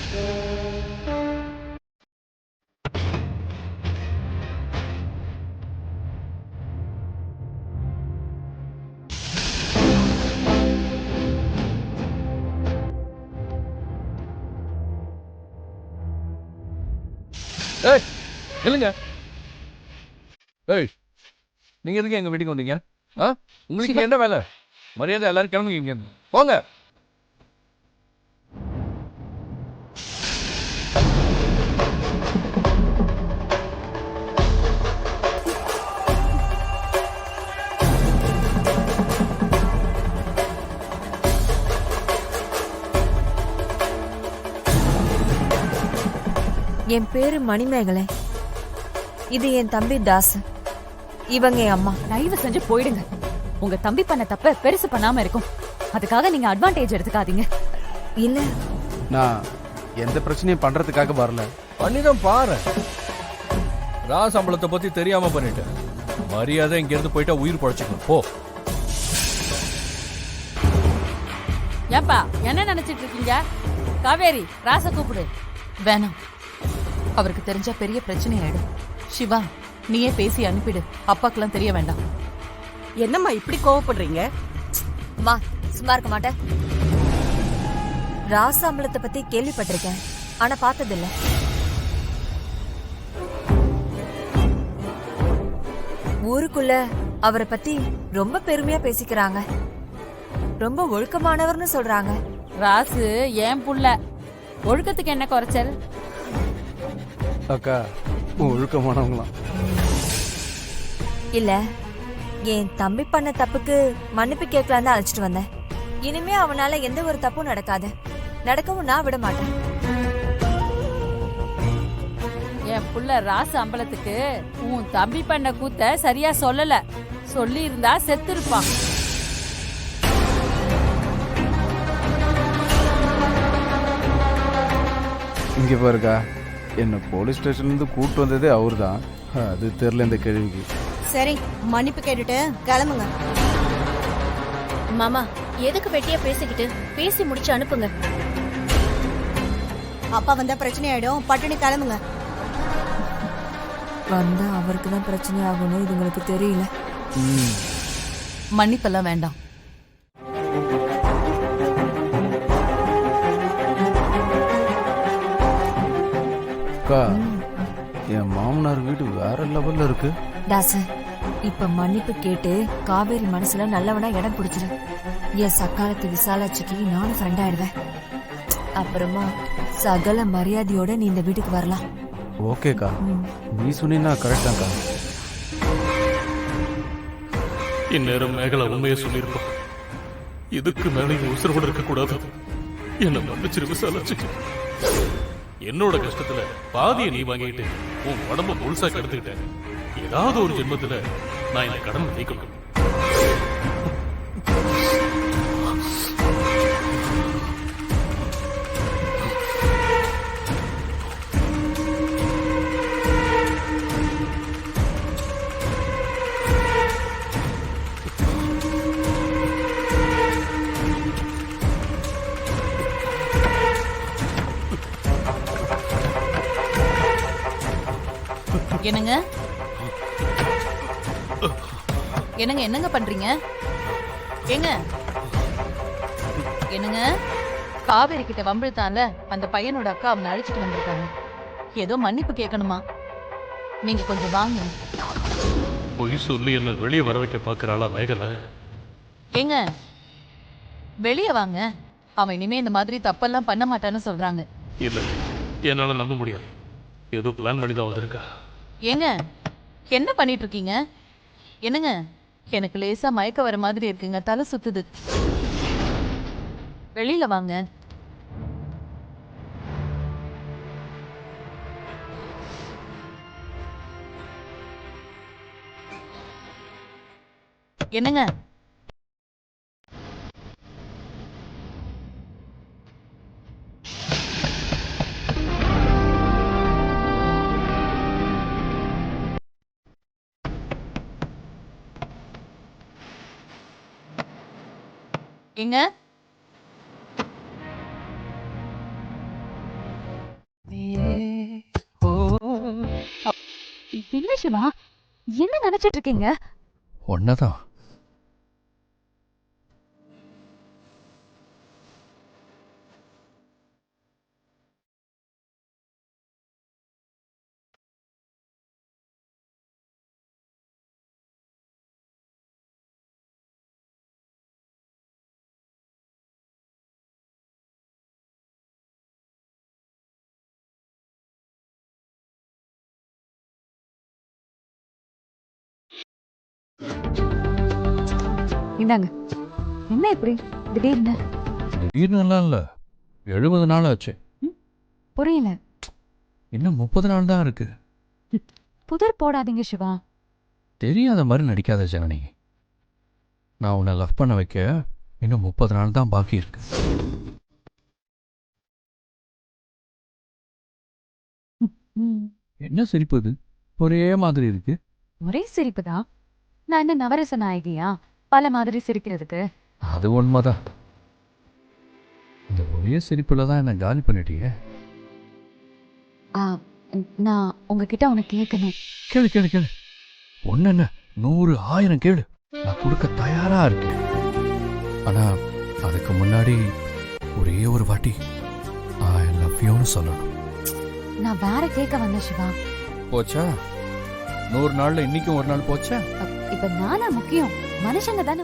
ஏய் இல்லைங்க. ஏய் நீங்க எதுக்கு எங்க வீட்டுக்கு வந்தீங்க? உங்களுக்கு என்ன வேலை? மரியாதை எல்லாரும் கிளம்புங்க இங்க இருந்து. போங்க. என் பேரு மணிமேகலை. இது என் தம்பி தாஸ். இவங்க என் அம்மா. தயவு செஞ்சு போயிடுங்க. உங்க தம்பி பண்ண தப்ப பெருசு பண்ணாம இருக்கும். அதுக்காக நீங்க அட்வான்டேஜ் எடுத்துக்காதீங்க. இல்ல, நான் எந்த பிரச்சனையும் பண்றதுக்காக வரல. பண்ணிதான் பாரு. ராசம்பளத்தை பத்தி தெரியாம பண்ணிட்டேன். மரியாதை இங்க இருந்து போயிட்டா உயிர் பழச்சிக்கணும். போ. ஏப்பா என்ன நினைச்சிட்டு இருக்கீங்க? காவேரி, ராச கூப்பிடு. வேணாம், அவருக்கு தெரிஞ்சா பெரிய பிரச்சனை ஆயிடும். சிவா, நீயே பேசி அனுப்பிடு. அப்பாக்கெல்லாம் தெரிய வேண்டாம். என்னம்மா இப்படி கோவப்படுறீங்க? அம்மா சும்மா இருக்க மாட்டேன். ராசாம்பளத்தை பத்தி கேள்விப்பட்டிருக்கேன், ஆனா பார்த்ததில்ல. ஊருக்குள்ள அவரை பத்தி ரொம்ப பெருமையா பேசிக்கிறாங்க. ரொம்ப ஒழுக்கமானவர்னு சொல்றாங்க. ராசு ஏன் புள்ள, ஒழுக்கத்துக்கு என்ன குறைச்சல்? அக்கா ஒழுக்கமானவங்களாம். இல்ல, என் தம்பி பண்ண தப்புக்கு மன்னிப்பு கேட்கலாம் தான் அழைச்சிட்டு வந்தேன். இனிமே அவனால எந்த ஒரு தப்பும் நடக்காது. நடக்கவும் நான் விட மாட்டேன். என் புள்ள ராசு அம்பலத்துக்கு உன் தம்பி பண்ண கூத்த சரியா சொல்லல. சொல்லி இருந்தா செத்து இருப்பான். இங்க பாருக்கா, என்ன போலீஸ் ஸ்டேஷன்ல இருந்து கூட்டு வந்ததே அவரு தான். அது தெரியல இந்த கேள்விக்கு. சரி, மன்னிப்பு கேட்டுட்டு கிளம்புங்க. மாமா, எதுக்கு வெட்டியா பேசிக்கிட்டு? பேசி முடிச்சு அனுப்புங்க. அப்பா வந்தா பிரச்சனை ஆயிடும். பட்டினி கிளம்புங்க. வந்தா அவருக்கு தான் பிரச்சனை ஆகும்னு இதுங்களுக்கு தெரியல. மன்னிப்பெல்லாம் வேண்டாம். அக்கா, என் மாமனார் வீடு வேற லெவல்ல இருக்கு. தாச, இப்ப மன்னிப்பு கேட்டு காவேரி மனசுல நல்லவனா இடம் பிடிச்சிரு. என் சக்காலத்து விசாலாட்சிக்கு நானும் ஃப்ரெண்ட் ஆயிடுவேன். அப்புறமா சகல மரியாதையோட நீ இந்த வீட்டுக்கு வரலாம். ஓகேக்கா, நீ சொன்னீங்கன்னா கரெக்டாக்கா. இந்நேரம் மேகலா உண்மையை சொல்லியிருப்பா. இதுக்கு மேலே உசுரோடு இருக்க கூடாது. என்ன மன்னிச்சிரு விசாலாட்சி. என்னோட கஷ்டத்துல பாதியை நீ வாங்கிட்டு உன் உடம்ப முழுசா கெடுத்துக்கிட்டேன். ஏதாவது ஒரு ஜென்மத்துல நான் இந்த கடமை நீக்கணும். என்னங்க என்னங்க என்னங்க பண்றீங்க? ஏங்க என்னங்க, காவேரி கிட்ட வம்பிழுத்தான்ல அந்த பையனோட அக்கா அவனை அழைச்சிட்டு வந்திருக்காங்க. ஏதோ மன்னிப்பு கேட்கணுமா? நீங்க கொஞ்சம் வாங்க. பொய் சொல்லி என்ன வெளியே வர வைக்க பாக்குறாளா மேகலை? ஏங்க வெளியே வாங்க. அவன் இனிமே இந்த மாதிரி தப்பெல்லாம் பண்ண மாட்டான்னு சொல்றாங்க. இல்ல, என்னால நம்ப முடியாது. ஏதோ பிளான் பண்ணிதான் வந்திருக்கா. ஏங்க என்ன பண்ணிட்டு இருக்கீங்க? என்னங்க, எனக்கு லேசா மயக்க வர மாதிரி இருக்குங்க. தலை சுத்துது. வெளியில வாங்க. என்னங்க இல்ல சிவா, என்ன நினைச்சிட்டு இருக்கீங்க? ஒன்னதான். இந்தாங்க. என்ன இப்படி திடீர்னு? திடீர்னுலாம் இல்ல, 70 நாள் ஆச்சு. புரியல. இன்னும் 30 நாள் தான் இருக்கு. புதர் போடாதீங்க சிவா. தெரியாத மாதிரி நடிக்காத ஜனனி. நான் உன்னை லவ் பண்ண வைக்க இன்னும் 30 நாள் தான் பாக்கி இருக்கு. என்ன சிரிப்பு இது? ஒரே மாதிரி இருக்கு. ஒரே சிரிப்பு தான். நான் என்ன நவரச நாயகியா பல மாதிரி சிரிக்கிறதுக்கு? அது உண்மைதான். இந்த ஒரே சிரிப்புல தான் என்ன காலி பண்ணிட்டீங்க. நான் உங்ககிட்ட உனக்கு கேட்கணும். கேளு கேளு கேளு. ஒன்னு என்ன 100 1000 கேளு, நான் கொடுக்க தயாரா இருக்கேன். ஆனா அதுக்கு முன்னாடி ஒரே ஒரு வாட்டி ஐ லவ் யூன்னு சொல்லணும். நான் வேற கேட்க வந்தேன் சிவா. போச்சா? 100 நாள்ல இன்னைக்கும் ஒரு நாள் போச்சா? இப்ப நானா முக்கியம்? மனுஷங்க தானே